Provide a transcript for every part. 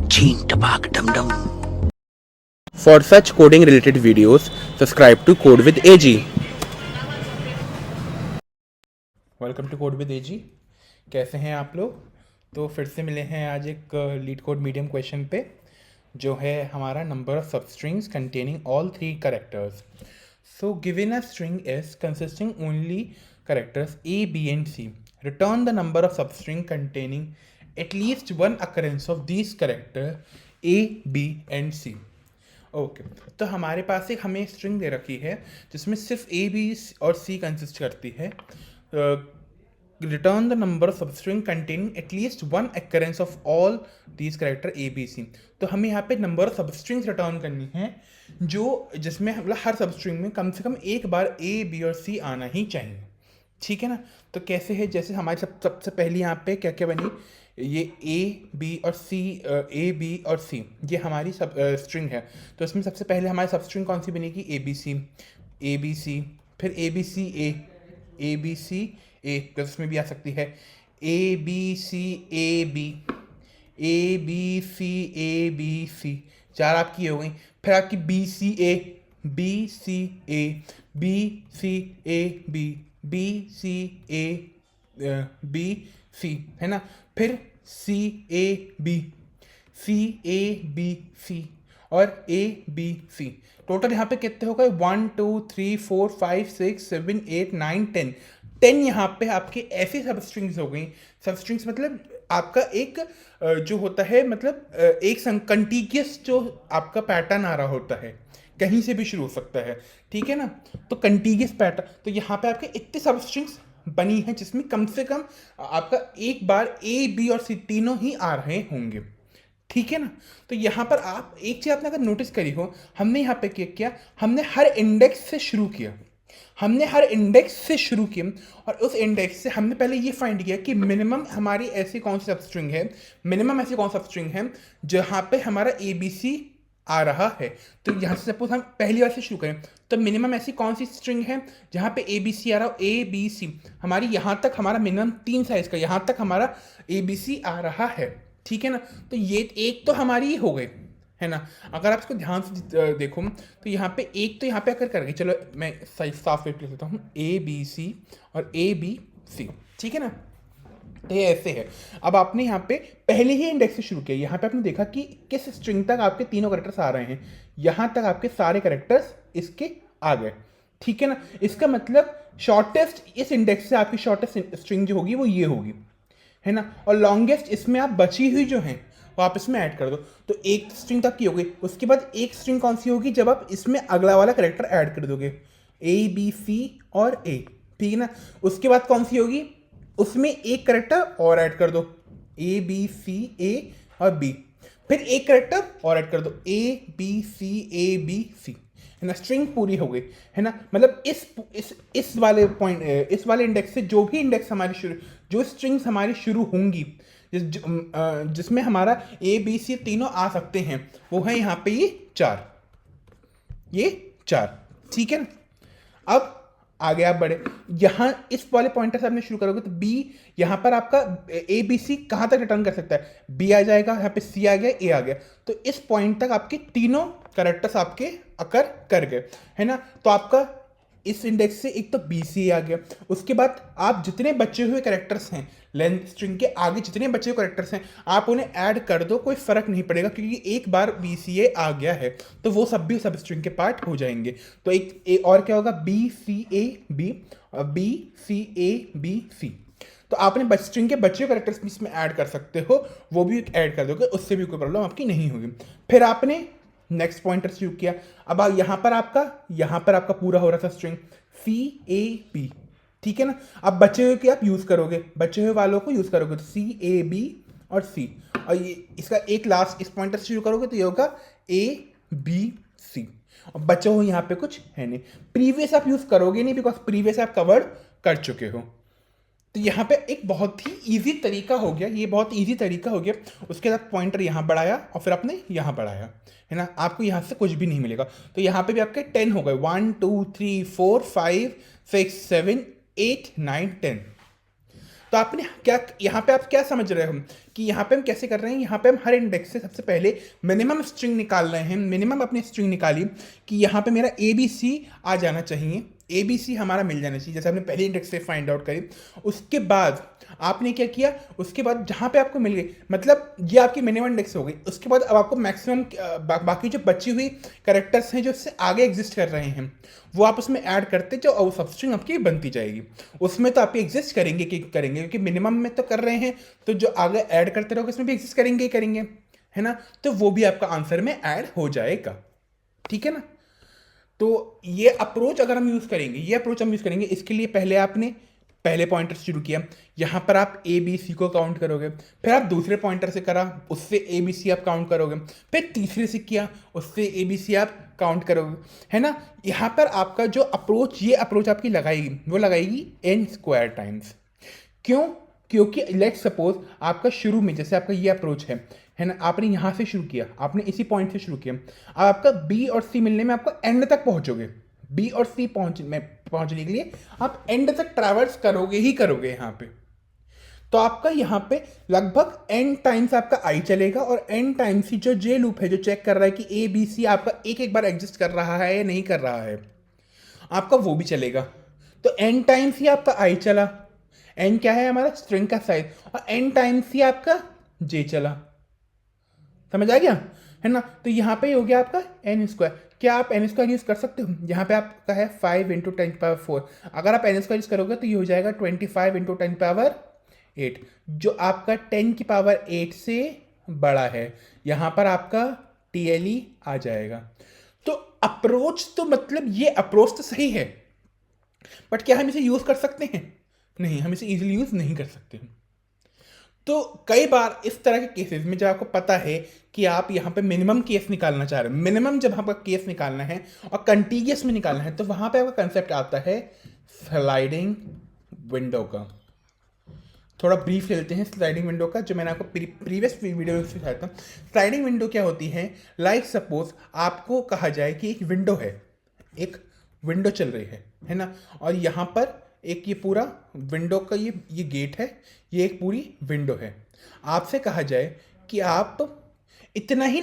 Cheen tapak dum dum. For such coding related videos, subscribe to Code with AG. Welcome to Code with AG. कैसे हैं आप लोग? तो फिर से मिले हैं आज एक लीड कोड मीडियम क्वेश्चन पे, जो है हमारा number of substrings containing all 3 characters. So given a string s consisting only characters A B and C, return the number of substring containing at least one occurrence of these character A B and C. Okay, तो हमारे पास एक हमें string दे रखी है जिसमें सिर्फ A B और सी consist करती है। Return the number of substring containing at least one occurrence of all these character A B C. तो हमें यहाँ पे नंबर ऑफ सबस्ट्रिंग्स रिटर्न करनी है जो जिसमें मतलब हर सबस्ट्रिंग में कम से कम एक बार ए बी और सी आना ही चाहिए। ठीक है ना? तो कैसे है, जैसे हमारी सबसे पहली यहाँ पे क्या क्या बनी, ये ए बी और सी, ए बी और सी ये हमारी सब स्ट्रिंग है। तो इसमें सबसे पहले हमारी सब स्ट्रिंग कौन सी बनेगी? ए बी सी, फिर ए बी सी ए प्लस उसमें भी आ सकती है ए बी सी ए बी सी, चार आपकी हो गई। फिर आपकी B C A B C A B C, है ना? फिर सी ए बी सी और ए बी सी। टोटल यहाँ पे कितने हो गए? 1 2 3 4 5 6 7 8 9 10 यहाँ पे आपके ऐसी सब स्ट्रिंग्स हो गई। सब स्ट्रिंग्स मतलब आपका एक जो होता है, मतलब एक कंटीग्यूअस जो आपका पैटर्न आ रहा होता है, कहीं से भी शुरू हो सकता है। ठीक है ना? तो कंटीग्यूअस पैटर्न, तो यहाँ पे आपके इतने सब स्ट्रिंग्स बनी है जिसमें कम से कम आपका एक बार ए बी और सी तीनों ही आ रहे होंगे। ठीक है ना? तो यहाँ पर आप एक चीज़ आपने अगर नोटिस करी हो, हमने यहाँ पे क्या किया, हमने हर इंडेक्स से शुरू किया और उस इंडेक्स से हमने पहले ये फाइंड किया कि मिनिमम हमारी ऐसी कौन सी सबस्ट्रिंग है जहाँ पे हमारा ए बी सी आ रहा है। तो यहाँ से सपोज हम पहली बार से शुरू करें, तो मिनिमम ऐसी कौन सी स्ट्रिंग है जहाँ पे ए बी सी आ रहा हो? ए बी सी हमारी यहाँ तक हमारा मिनिमम 3 साइज का, यहाँ तक हमारा ए बी सी आ रहा है। ठीक है ना? तो ये एक तो हमारी हो गई, है ना? अगर आप इसको ध्यान से देखो तो यहाँ पे एक तो यहाँ पे अगर करके, चलो मैं साफ लिख लेता हूँ, ए बी सी और ए बी सी। ठीक है ना? तो ये ऐसे है। अब आपने यहाँ पे पहले ही इंडेक्स से शुरू किया, यहाँ पे आपने देखा कि किस स्ट्रिंग तक आपके तीनों करेक्टर्स आ रहे हैं, यहाँ तक आपके सारे करेक्टर्स इसके आ गए। ठीक है ना? इसका मतलब शॉर्टेस्ट इस इंडेक्स से आपकी शॉर्टेस्ट स्ट्रिंग जो होगी वो ये होगी, है ना? और लॉन्गेस्ट इसमें आप बची हुई जो है वो आप इसमें ऐड कर दो। तो एक स्ट्रिंग तक की हो गई। उसके बाद एक स्ट्रिंग कौन सी होगी? जब आप इसमें अगला वाला करेक्टर ऐड कर दोगे, ए बी सी और ए। ठीक है ना? उसके बाद कौन सी होगी? उसमें एक करेक्टर और ऐड कर दो, ए बी सी ए और बी। फिर एक करेक्टर और ऐड कर दो, ए B C A B C, है ना? स्ट्रिंग पूरी हो गई, है ना? मतलब इस वाले पॉइंट, इस वाले इंडेक्स से जो भी इंडेक्स हमारी शुरू, जो स्ट्रिंग्स हमारी शुरू होंगी जिसमें हमारा ए बी सी तीनों आ सकते हैं, वो है यहाँ पे ये चार। ठीक है ना? अब आगे आप बढ़े, यहाँ इस वाले पॉइंटर से आपने शुरू करोगे तो बी, यहाँ पर आपका ए बी सी कहाँ तक रिटर्न कर सकता है? बी आ जाएगा, यहाँ पे सी आ गया, ए आ गया। तो इस पॉइंट तक आपके तीनों करेक्टर्स आपके अकर कर गए, है ना? तो आपका इस इंडेक्स से एक तो बी सी आ गया। उसके बाद आप जितने बचे हुए करेक्टर्स हैं, लेंथ स्ट्रिंग के आगे जितने बचे हुए करेक्टर्स हैं, आप उन्हें ऐड कर दो, कोई फर्क नहीं पड़ेगा, क्योंकि एक बार बी सी ए आ गया है तो वो सब भी सब स्ट्रिंग के पार्ट हो जाएंगे। तो एक ए और क्या होगा? B C A B, B C A B C. तो आपने स्ट्रिंग के बचे हुए करेक्टर्स भी इसमें ऐड कर सकते हो, वो भी ऐड कर दोगे, उससे भी कोई प्रॉब्लम आपकी नहीं होगी। फिर आपने नेक्स्ट पॉइंटर शुरू किया। अब यहाँ पर आपका पूरा हो रहा था स्ट्रिंग सी ए बी। ठीक है ना? अब बचे हुए के आप यूज करोगे, बचे हुए वालों को यूज करोगे, तो सी ए बी और सी, और ये इसका एक लास्ट इस पॉइंटर से शुरू करोगे तो ये होगा ए बी सी। और बचे हुए यहाँ पे कुछ है नहीं, प्रीवियस आप यूज करोगे नहीं, बिकॉज प्रीवियस आप कवर कर चुके हो। तो यहाँ पे एक बहुत ही ईजी तरीका हो गया, ये बहुत ईजी तरीका हो गया। उसके बाद पॉइंटर यहाँ बढ़ाया और फिर आपने यहाँ बढ़ाया, है ना? आपको यहाँ से कुछ भी नहीं मिलेगा। तो यहाँ पे भी आपके 10 हो गए, 1 2 3 4 5 6 7 8 9 10। तो आपने क्या यहाँ पे आप क्या समझ रहे हो कि यहाँ पे हम कैसे कर रहे हैं, यहाँ पे हम हर इंडेक्स से सबसे पहले मिनिमम स्ट्रिंग निकाल रहे हैं। मिनिमम अपनी स्ट्रिंग निकाली कि यहाँ पे मेरा ए बी सी आ जाना चाहिए, ए बी सी हमारा मिल जाना चाहिए, जैसे आपने पहले इंडेक्स से फाइंड आउट करी। उसके बाद आपने क्या किया, उसके बाद जहाँ पे आपको मिल गई, मतलब ये आपकी मिनिमम इंडेक्स हो गई। उसके बाद अब आपको मैक्सिमम बाकी जो बची हुई कैरेक्टर्स हैं जो इससे आगे एग्जिस्ट कर रहे हैं, वो आप उसमें ऐड करते जो और सब स्ट्रिंग आपकी बनती जाएगी। उसमें तो आपके एग्जिस्ट करेंगे कि करेंगे, क्योंकि मिनिमम में तो कर रहे हैं, तो जो आगे ऐड करते रहोगे इसमें भी एग्जिस्ट करेंगे ही करेंगे, है ना। तो वो भी आपका आंसर में ऐड हो जाएगा, ठीक है ना। तो ये अप्रोच अगर हम यूज़ करेंगे, ये अप्रोच हम यूज़ करेंगे, इसके लिए पहले आपने पहले पॉइंटर से शुरू किया, यहाँ पर आप ए बी सी को काउंट करोगे, फिर आप दूसरे पॉइंटर से करा, उससे ए बी सी आप काउंट करोगे, फिर तीसरे से किया, उससे ए बी सी आप काउंट करोगे, है ना। यहाँ पर आपका जो अप्रोच, ये अप्रोच आपकी लगाएगी, वो लगाएगी एन स्क्वायर टाइम्स। क्यों? क्योंकि लेट सपोज आपका शुरू में जैसे आपका ये अप्रोच है ना, आपने यहाँ से शुरू किया, आपने इसी पॉइंट से शुरू किया, अब आपका बी और सी मिलने में आपको एंड तक पहुँचोगे, बी और सी पहुँचने के लिए आप एंड तक ट्रैवर्स करोगे ही करोगे यहाँ पे। तो आपका यहाँ पे लगभग एन टाइम्स आपका आई चलेगा, और एन टाइम्स ही जो जे लूप है जो चेक कर रहा है कि ए बी सी आपका एक एक बार एग्जिस्ट कर रहा है या नहीं कर रहा है, आपका वो भी चलेगा। तो एन टाइम्स ही आपका आई चला, एन क्या है हमारा स्ट्रिंग का साइज, और एन टाइम्स ही आपका जे चला, समझ आ गया, है ना। तो यहाँ पे हो गया आपका एन स्क्वायर। क्या आप एन स्क्वायर यूज़ कर सकते हो? यहाँ पे आपका है 5 इंटू 10⁴। अगर आप एन स्क्वायर यूज़ करोगे तो ये हो जाएगा 25 इंटू 10⁸, जो आपका 10⁸ से बड़ा है। यहाँ पर आपका टी आ जाएगा। तो अप्रोच तो मतलब ये अप्रोच तो सही है, बट क्या हम इसे यूज़ कर सकते हैं? नहीं, हम इसे इजीली यूज़ नहीं कर सकते। तो कई बार इस तरह के केसेस में जब आपको पता है कि आप यहाँ पे मिनिमम केस निकालना चाह रहे हो, मिनिमम जब आपका केस निकालना है और कंटीजियस में निकालना है, तो वहाँ पे आपका कंसेप्ट आता है स्लाइडिंग विंडो का। थोड़ा ब्रीफ लेते हैं स्लाइडिंग विंडो का, जो मैंने आपको प्रीवियस वीडियो में सिखाया था। स्लाइडिंग विंडो क्या होती है? लाइक सपोज आपको कहा जाए कि एक विंडो है, एक विंडो चल रही है ना, और यहाँ पर एक ये पूरा विंडो का ये गेट है, ये एक पूरी विंडो है। आपसे कहा जाए कि आप इतना ही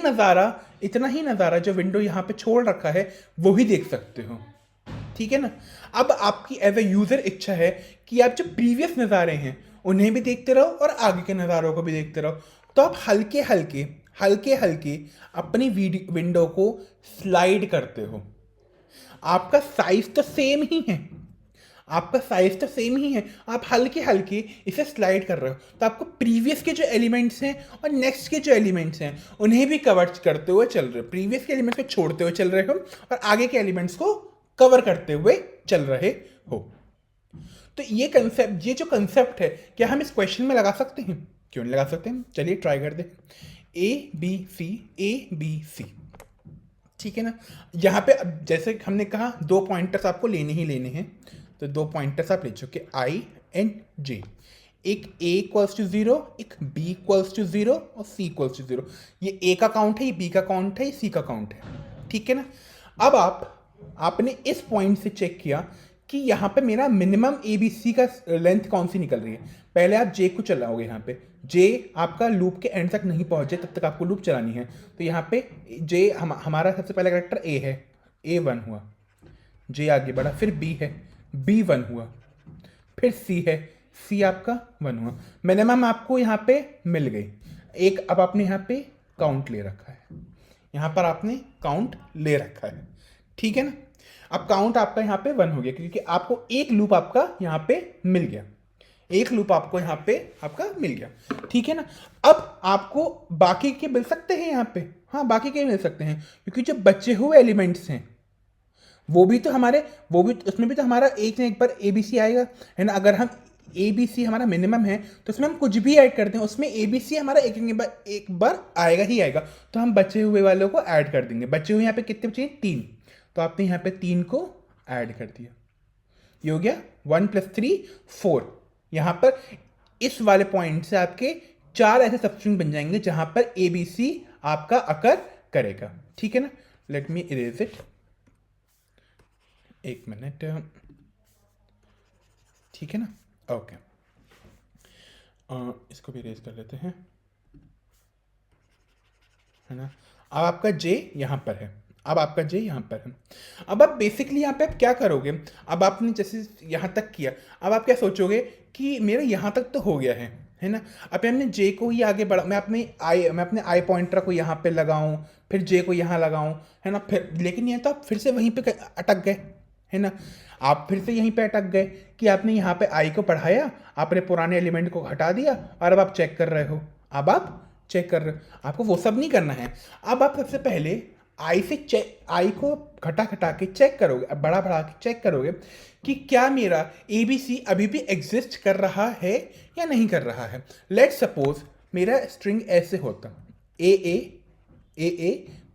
नज़ारा जो विंडो यहाँ पे छोड़ रखा है वो ही देख सकते हो, ठीक है ना। अब आपकी एज ए यूज़र इच्छा है कि आप जो प्रीवियस नज़ारे हैं उन्हें भी देखते रहो और आगे के नज़ारों को भी देखते रहो। तो आप हल्के हल्के अपनी विंडो को स्लाइड करते हो। आपका साइज तो सेम ही है, आपका साइज तो सेम ही है, आप हल्के हल्के इसे स्लाइड कर रहे हो, तो आपको प्रीवियस के जो एलिमेंट्स हैं और नेक्स्ट के जो एलिमेंट्स हैं उन्हें भी कवर करते हुए चल रहे हो, प्रीवियस के एलिमेंट्स को छोड़ते हुए चल रहे हो और आगे के एलिमेंट्स को कवर करते हुए चल रहे हो। तो ये कंसेप्ट, ये जो कंसेप्ट है, क्या हम इस क्वेश्चन में लगा सकते हैं? क्यों नहीं लगा सकते हैं, चलिए ट्राई कर दे। ए बी सी, ठीक है ना। यहाँ पे अब जैसे हमने कहा 2 पॉइंटर्स आपको लेने ही लेने हैं, तो 2 पॉइंटर्स आप ले चुके आई एंड जे, एक a इक्वल्स टू 0, एक b इक्वल्स टू 0 और c इक्वल्स टू 0। ये a का काउंट है, ये b का काउंट है, ये c का काउंट है, ठीक है ना। अब आपने इस पॉइंट से चेक किया कि यहाँ पे मेरा मिनिमम ए बी सी का लेंथ कौन सी निकल रही है। पहले आप जे को चलाओगे, यहाँ पे जे आपका लूप के एंड तक नहीं पहुँचे तब तक आपको लूप चलानी है। तो यहाँ पे जे हमारा सबसे पहला करेक्टर ए है, ए 1 हुआ, जे आगे बढ़ा, फिर बी है, बी 1 हुआ, फिर सी है, सी आपका 1 हुआ। मिनिमम आपको यहाँ पे मिल गई एक। अब आपने यहाँ पे काउंट ले रखा है, यहाँ पर आपने काउंट ले रखा है, ठीक है ना। अब काउंट आपका यहाँ पे 1 हो गया, क्योंकि आपको एक लूप आपका यहाँ पे मिल गया, एक लूप आपको यहाँ पे आपका मिल गया, ठीक है ना। अब आपको बाकी के मिल सकते हैं यहाँ पे, हाँ बाकी के मिल सकते हैं, क्योंकि जो बचे हुए एलिमेंट्स हैं वो भी उसमें भी तो हमारा एक ना एक बार ए बी सी आएगा, है ना। अगर हम ए बी सी हमारा मिनिमम है तो उसमें हम कुछ भी ऐड करते हैं, उसमें ए बी सी हमारा एक बार आएगा ही आएगा, तो हम बचे हुए वालों को ऐड कर देंगे। बचे हुए यहाँ पे कितने बचे? 3, तो आपने यहाँ पे 3 को ऐड कर दिया, ये हो गया 1 + 3 4। यहाँ पर इस वाले पॉइंट से आपके 4 ऐसे सबस्ट्रिंग बन जाएंगे जहाँ पर ए बी सी आपका अकर करेगा, ठीक है ना। लेट मी इरेज इट, एक मिनट, ठीक है ना, ओके। इसको भी रेज कर लेते हैं, है ना। अब आपका जे यहाँ पर है, अब आपका जे यहाँ पर है। अब आप बेसिकली यहाँ पे आप क्या करोगे, अब आपने जैसे यहाँ तक किया, अब आप क्या सोचोगे कि मेरा यहाँ तक तो हो गया है ना। अब हमने जे को ही आगे बढ़ा, मैं अपने आई पॉइंटर को यहाँ पे लगाऊं, फिर जे को यहाँ लगाऊं, है ना। फिर लेकिन ये तो आप फिर से वहीं पे अटक गए, है ना। आप फिर से यहीं पे अटक गए कि आपने यहाँ पे आई को बढ़ाया, आपने पुराने एलिमेंट को हटा दिया और अब आप चेक कर रहे हो, अब आप चेक कर रहे हो। आपको वो सब नहीं करना है। अब आप सबसे पहले आई को घटा घटा के चेक करोगे, अब बढ़ा बढ़ा के चेक करोगे कि क्या मेरा ए बी सी अभी भी एग्जिस्ट कर रहा है या नहीं कर रहा है। लेट सपोज मेरा स्ट्रिंग ऐसे होता, ए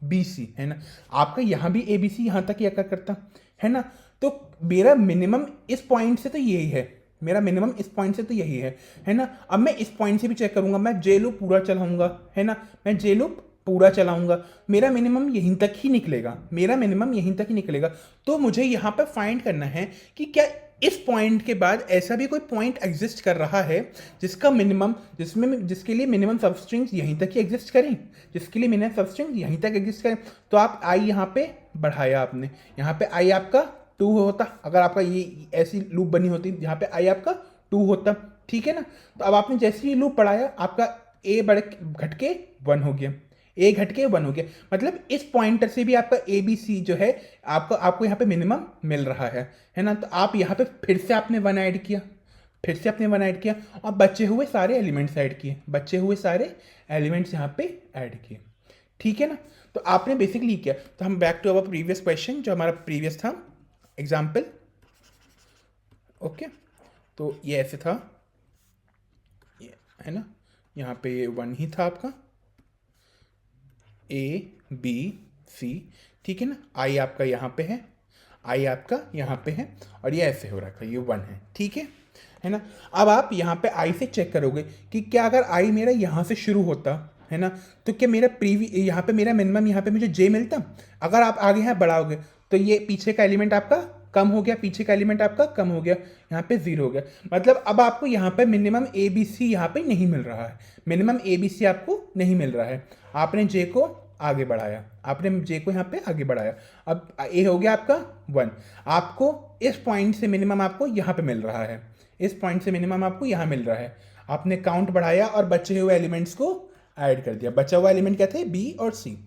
बी सी, है ना। आपका यहाँ भी ए बी सी यहाँ तक ही आकर करता, है ना। तो मेरा मिनिमम इस पॉइंट से तो यही है, मेरा मिनिमम इस पॉइंट से तो यही है ना। अब मैं इस पॉइंट से भी चेक करूंगा, मैं जे लूप पूरा चलाऊंगा, है ना। मैं जे लूप पूरा चलाऊंगा, मेरा मिनिमम यहीं तक ही निकलेगा, मेरा मिनिमम यहीं तक ही निकलेगा। तो मुझे यहाँ पर फाइंड करना है कि क्या इस पॉइंट के बाद ऐसा भी कोई पॉइंट एग्जिस्ट कर रहा है जिसका मिनिमम, जिसके लिए मिनिमम सबस्ट्रिंग्स यहीं तक ही एग्जिस्ट करें, जिसके लिए मिनिमम सबस्ट्रिंग्स यहीं तक एग्जिस्ट करें। तो आप आई यहाँ पे बढ़ाया आपने, यहाँ पे आई आपका 2 होता, अगर आपका ये ऐसी लूप बनी होती यहाँ पे आई आपका 2 होता, ठीक है ना। तो अब आपने जैसे ही लूप बढ़ाया, आपका ए घट के 1 हो गया, ए घट के 1 हो गया। मतलब इस पॉइंटर से भी आपका ए बी सी जो है आपको यहाँ पे मिनिमम मिल रहा है ना। तो आप यहाँ पे फिर से आपने 1 ऐड किया, फिर से आपने 1 ऐड किया और बचे हुए सारे एलिमेंट्स ऐड किए, बचे हुए सारे एलिमेंट्स यहाँ पे ऐड किए, ठीक है ना। तो आपने बेसिकली किया। तो हम back to our previous question, जो हमारा प्रीवियस था एग्जाम्पल, ओके। तो ये ऐसे था, ये है ना, यहाँ पे 1 ही था आपका, ए बी सी, ठीक है ना। आई आपका यहाँ पे है, आई आपका यहाँ पे है और ये ऐसे हो रहा था, ये 1 है, ठीक है ना। अब आप यहाँ पे आई से चेक करोगे कि क्या अगर आई मेरा यहाँ से शुरू होता, है ना, तो क्या मेरा यहाँ पे मेरा मिनिमम यहाँ पे मुझे जे मिलता। अगर आप आगे यहाँ बढ़ाओगे तो ये पीछे का एलिमेंट आपका कम हो गया, पीछे का एलिमेंट आपका कम हो गया, यहाँ पे 0 हो गया। मतलब अब आपको यहाँ पे मिनिमम ए बी सी यहाँ पे नहीं मिल रहा है, मिनिमम ए बी सी आपको नहीं मिल रहा है। आपने जे को आगे बढ़ाया, आपने जे को यहाँ पे आगे बढ़ाया, अब ए हो गया आपका 1। आपको इस पॉइंट से मिनिमम आपको यहाँ पे मिल रहा है, इस पॉइंट से मिनिमम आपको यहाँ मिल रहा है। आपने काउंट बढ़ाया और बचे हुए एलिमेंट्स को ऐड कर दिया। बचा हुआ एलिमेंट क्या थे, बी और सी,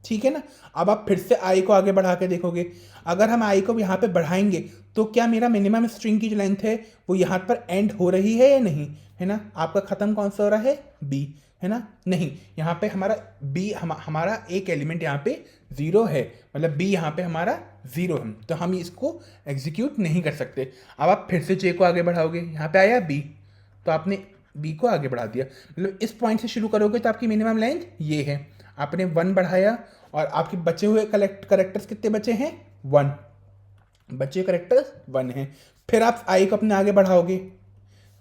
ठीक है ना। अब आप फिर से आई को आगे बढ़ा के देखोगे, अगर हम आई को यहाँ पे बढ़ाएंगे तो क्या मेरा मिनिमम स्ट्रिंग की जो लेंथ है वो यहाँ पर एंड हो रही है या नहीं, है ना। आपका ख़त्म कौन सा हो रहा है, बी, है ना। नहीं, यहाँ पे हमारा बी, हमारा एक एलिमेंट यहाँ पे 0 है, मतलब बी यहाँ पे हमारा 0 है, तो हम इसको एग्जीक्यूट नहीं कर सकते। अब आप फिर से जे को आगे बढ़ाओगे, यहाँ पे आया बी, तो आपने बी को आगे बढ़ा दिया। मतलब इस पॉइंट से शुरू करोगे तो आपकी मिनिमम लेंथ ये है। आपने 1 बढ़ाया और आपके बचे हुए करेक्टर्स कितने बचे हैं, 1, बचे हुए करेक्टर्स 1 हैं। फिर आप आई को अपने आगे बढ़ाओगे,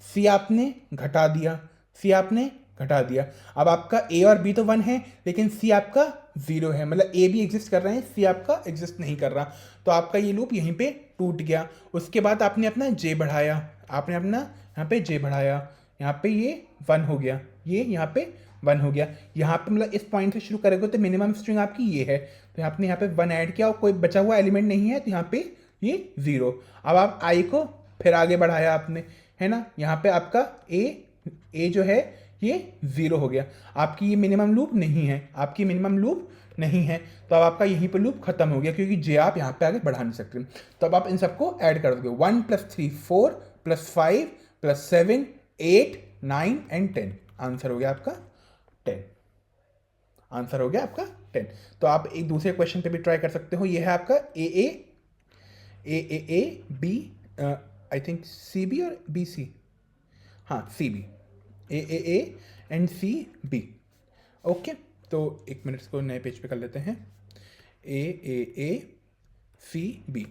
सी आपने घटा दिया, सी आपने घटा दिया। अब आपका ए और बी तो 1 है लेकिन सी आपका 0 है, मतलब ए भी एग्जिस्ट कर रहे हैं, सी आपका एग्जिस्ट नहीं कर रहा। तो आपका ये लूप यहीं पे टूट गया। उसके बाद आपने अपना जे बढ़ाया, आपने अपना यहाँ पे जे बढ़ाया, यहाँ पे ये 1 हो गया, ये यहाँ पे 1 हो गया। यहाँ पे मतलब इस पॉइंट से शुरू करोगे तो मिनिमम स्ट्रिंग आपकी ये है, तो आपने यहाँ पे 1 ऐड किया और कोई बचा हुआ एलिमेंट नहीं है, तो यहाँ पे ये 0। अब आप आई को फिर आगे बढ़ाया आपने, है ना। यहाँ पे आपका ए जो है ये 0 हो गया। आपकी ये मिनिमम लूप नहीं है, आपकी मिनिमम लूप नहीं है, तो अब आपका यहीं पे लूप खत्म हो गया क्योंकि जे आप यहाँ पे आगे बढ़ा नहीं सकते। तो अब आप इन सबको ऐड कर दोगे, 1 + 3 4 + 5 + 7 8 9 एंड 10, आंसर हो गया आपका 10, आंसर हो गया आपका 10। तो आप एक दूसरे क्वेश्चन पे भी ट्राई कर सकते हो। ये है आपका A B, I think C B और बी सी, हाँ C B, A and C B, okay. तो एक मिनट इसको नए पेज पे कर लेते हैं, ए सी बी।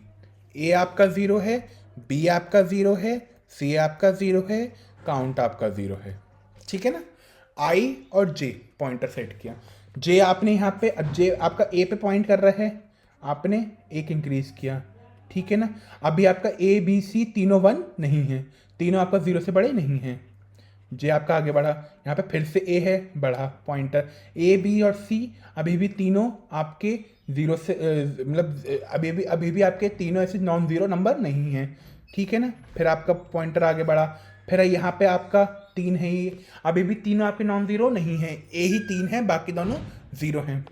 ए आपका 0 है, बी आपका 0 है, सी आपका 0 है, काउंट आपका 0 है, ठीक है ना। आई और जे पॉइंटर सेट किया, जे आपने यहाँ पे, अब जे आपका ए पे पॉइंट कर रहा है, आपने एक इंक्रीज किया, ठीक है ना। अभी आपका ए बी सी तीनों 1 नहीं है, तीनों आपका 0 से बड़े नहीं हैं, जे आपका आगे बढ़ा, यहाँ पे फिर से ए है बढ़ा पॉइंटर, ए बी और सी अभी भी तीनों आपके जीरो से मतलब अभी भी आपके तीनों ऐसे नॉन ज़ीरो नंबर नहीं हैं, ठीक है ना। फिर आपका पॉइंटर आगे बढ़ा, फिर यहाँ पे आपका 3 है, ये अभी भी तीनों आपके नॉन ज़ीरो नहीं हैं, ए ही 3 है बाकी दोनों ज़ीरो हैं,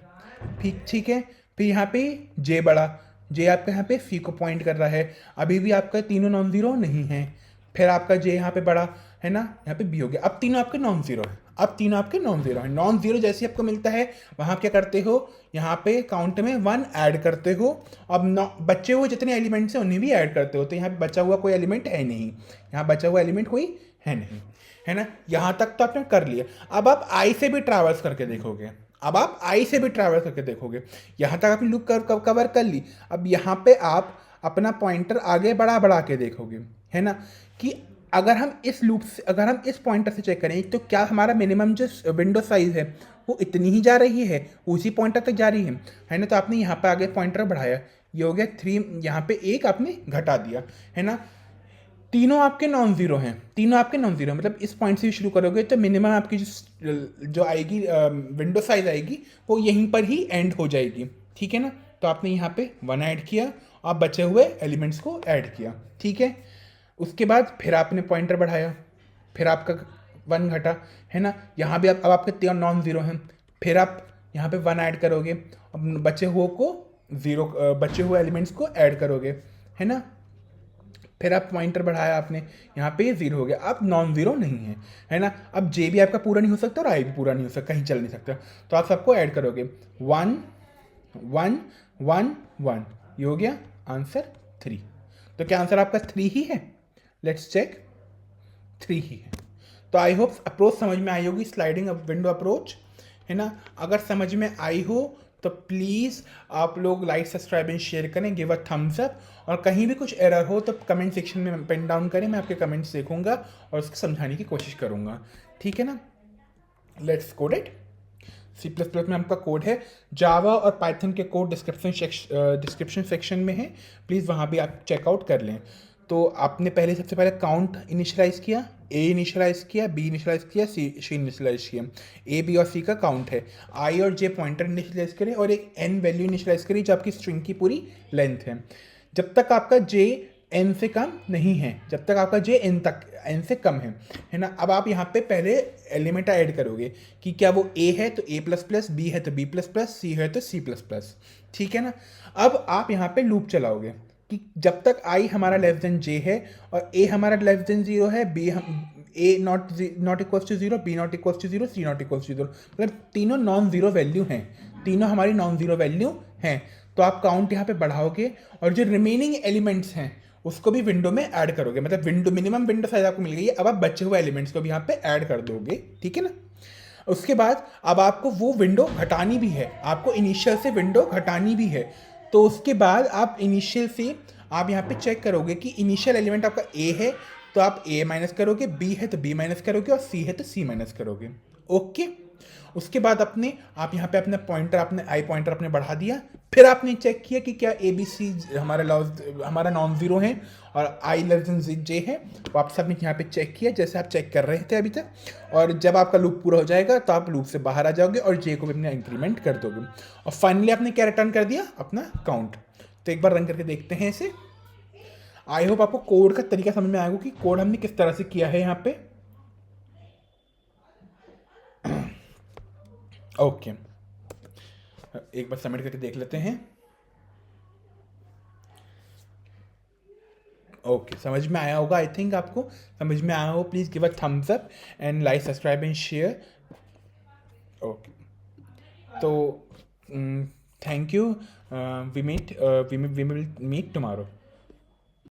ठीक ठीक है। फिर यहाँ पे जे बढ़ा, जे आपका यहाँ पे सी को पॉइंट कर रहा है, अभी भी आपका तीनों नॉन ज़ीरो नहीं है। फिर आपका जे यहाँ पे बढ़ा है ना, यहाँ पे बी हो गया, अब तीनों आपके नॉन ज़ीरो है, अब तीनों आपके नॉन ज़ीरो है। नॉन ज़ीरो जैसे आपको मिलता है वहाँ क्या करते हो, यहाँ पे काउंट में 1 ऐड करते हो। अब बचे हुए जितने एलिमेंट्स हैं उन्हें भी ऐड करते हो, तो यहाँ पे बचा हुआ कोई एलिमेंट है नहीं, यहाँ बचा हुआ एलिमेंट कोई है नहीं, है ना। यहाँ तक तो आपने कर लिया। अब आप आई से भी ट्रैवल्स करके देखोगे, अब आप आई से भी ट्रैवल करके देखोगे, यहाँ तक आपने लूप कवर कर ली। अब यहाँ पे आप अपना पॉइंटर आगे बढ़ा के देखोगे, है ना, कि अगर हम इस लूप से, अगर हम इस पॉइंटर से चेक करें तो क्या हमारा मिनिमम जो विंडो साइज है वो इतनी ही जा रही है, उसी पॉइंटर तक जा रही है ना। तो आपने यहाँ पे आगे पॉइंटर बढ़ाया, ये हो गया 3, यहाँ पे एक आपने घटा दिया, है ना। तीनों आपके नॉन ज़ीरो हैं, तीनों आपके नॉन ज़ीरो, मतलब इस पॉइंट से शुरू करोगे तो मिनिमम आपकी जो आएगी विंडो साइज आएगी वो यहीं पर ही एंड हो जाएगी, ठीक है ना। तो आपने यहाँ पे 1 ऐड किया और बचे हुए एलिमेंट्स को ऐड किया, ठीक है। उसके बाद फिर आपने पॉइंटर बढ़ाया, फिर आपका 1 घटा, है ना। यहाँ भी अब आपके 3 नॉन ज़ीरो हैं, फिर आप यहाँ पे 1 ऐड करोगे, अब बचे हुए एलिमेंट्स को ऐड करोगे, है ना। फिर आप पॉइंटर बढ़ाया आपने, यहाँ पे 0 हो गया, अब नॉन ज़ीरो नहीं है ना। अब जे भी आपका पूरा नहीं हो सकता और आई भी पूरा नहीं हो सकता, कहीं चल नहीं सकता, तो आप सबको ऐड करोगे, 1 1 1 1, ये हो गया आंसर 3। तो क्या आंसर आपका 3 ही है? लेट्स चेक, 3 ही है। तो आई होप अप्रोच समझ में आई होगी, स्लाइडिंग विंडो अप्रोच, है ना। अगर समझ में आई हो तो प्लीज़ आप लोग लाइक सब्सक्राइब एंड शेयर करें, गिव अ थम्स अप, और कहीं भी कुछ एरर हो तो कमेंट सेक्शन में पेन डाउन करें, मैं आपके कमेंट्स देखूंगा और उसको समझाने की कोशिश करूंगा, ठीक है ना। Let's code it. C++ में आपका कोड है, जावा और पाइथन के कोड डिस्क्रिप्शन सेक्शन में है, प्लीज़ वहाँ भी आप चेकआउट कर लें। तो आपने पहले सबसे पहले काउंट इनिशियलाइज़ किया, ए इनिशियलाइज़ किया, बी इनिशियलाइज़ किया, सी इनिशियलाइज़ किया। ए बी और सी का काउंट है, आई और जे पॉइंटर इनिशियलाइज़ करें और एक एन वैल्यू इनिशियलाइज़ करें जो आपकी स्ट्रिंग की पूरी लेंथ है। जब तक आपका जे एन से कम नहीं है, जब तक आपका जे एन से कम है ना। अब आप यहाँ पे पहले एलिमेंट ऐड करोगे कि क्या वो ए है तो ए प्लस प्लस, बी है तो बी प्लस प्लस, सी है तो सी प्लस प्लस, ठीक है ना। अब आप यहाँ पे लूप चलाओगे कि जब तक आई हमारा लेस देन जे है और ए हमारा लेस देन 0 है, बी हम A not equals to 0, B not equals to 0, C not equals to 0, मतलब तीनों नॉन ज़ीरो वैल्यू हैं, तीनों हमारी नॉन ज़ीरो वैल्यू हैं। तो आप काउंट यहाँ पे बढ़ाओगे और जो रिमेनिंग एलिमेंट्स हैं उसको भी विंडो में ऐड करोगे, मतलब मिनिमम विंडो साइज आपको मिल गई है, अब आप बचे हुए एलिमेंट्स को भी यहाँ पे ऐड कर दोगे, ठीक है ना। उसके बाद अब आपको वो विंडो घटानी भी है, आपको इनिशियल से विंडो घटानी भी है। तो उसके बाद आप इनिशियल से आप यहाँ पे चेक करोगे कि इनिशियल एलिमेंट आपका ए है तो आप ए माइनस करोगे, बी है तो बी माइनस करोगे और सी है तो सी माइनस करोगे, ओके। उसके बाद आप यहाँ पे अपना पॉइंटर, अपने आई पॉइंटर अपने बढ़ा दिया, फिर आपने चेक किया कि क्या ए बी सी हमारा नॉन ज़ीरो है और आई लेस देन जे है, वापस आपने यहाँ पे चेक किया जैसे आप चेक कर रहे थे अभी तक, और जब आपका लूप पूरा हो जाएगा तो आप लूप से बाहर आ जाओगे और जे को भी अपने इंक्रीमेंट कर दोगे और फाइनली आपने क्या रिटर्न कर दिया, अपना काउंट। तो एक बार रन करके देखते हैं इसे। आई होप आपको कोड का तरीका समझ में आएगा कि कोड हमने किस तरह से किया है यहाँ पे, ओके। एक बार सबमिट करके देख लेते हैं। ओके, समझ में आया होगा, आई थिंक आपको समझ में आया हो। Please give a thumbs up and like subscribe and share, okay. तो thank you, we will meet tomorrow.